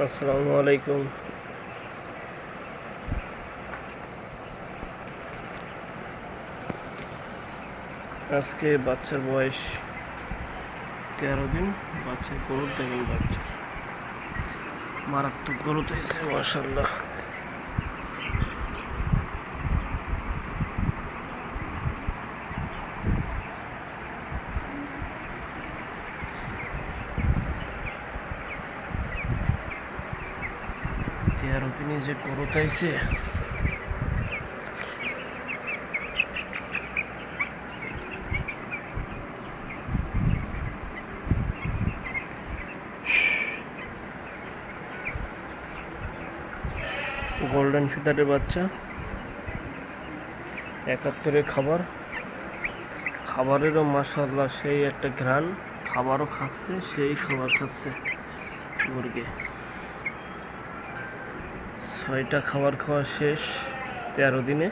আসসালামু আলাইকুম। আজকে বাচ্চার বয়স 13 দিন। বাচ্চার গরুর দেখেন, বাচ্চার মারাত্মক গরু হয়েছে মাশাআল্লাহ। তেরো দিনে যে গরু হয়েছে, গোল্ডেন ফিদারের বাচ্চা। 71-এর খাবারেরও মাশাআল্লাহ সেই একটা ঘ্রাণ। খাবারও খাচ্ছে, সেই খাবার খাচ্ছে মুরগি। 6টা খাবার খাওয়া শেষ 13 দিনে।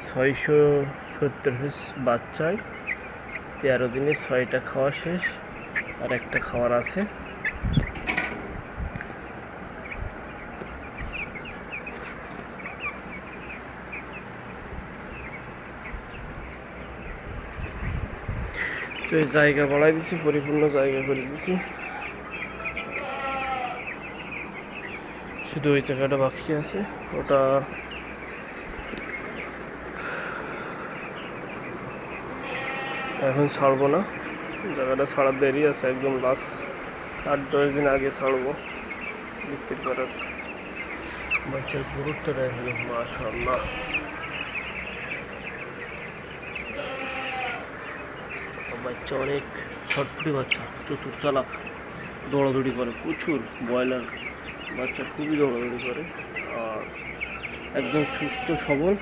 670 পিস বাচ্চায় 13 দিনে 6টা খাওয়া শেষ, আর একটা খাবার আছে। তো এই জায়গা বাড়াই দিছি, পরিপূর্ণ জায়গা করে দিছি, শুধু ওই জায়গাটা বাকি আছে। ওটা এখন ছাড়বো না, জায়গাটা ছাড়ার দেরি আছে, একদম লাস্ট 8-10 দিন আগে ছাড়বো বিক্রি করার। বাচ্চার গুরুত্ব দেখেন মাশাআল্লাহ। বাচ্চা অনেক ছটপটি বাচ্চা, চতুর চালাক, দৌড়াদৌড়ি করে প্রচুর। ব্রয়লার বাচ্চা খুবই দৌড়াদৌড়ি করে, আর একদম সুস্থ সবল।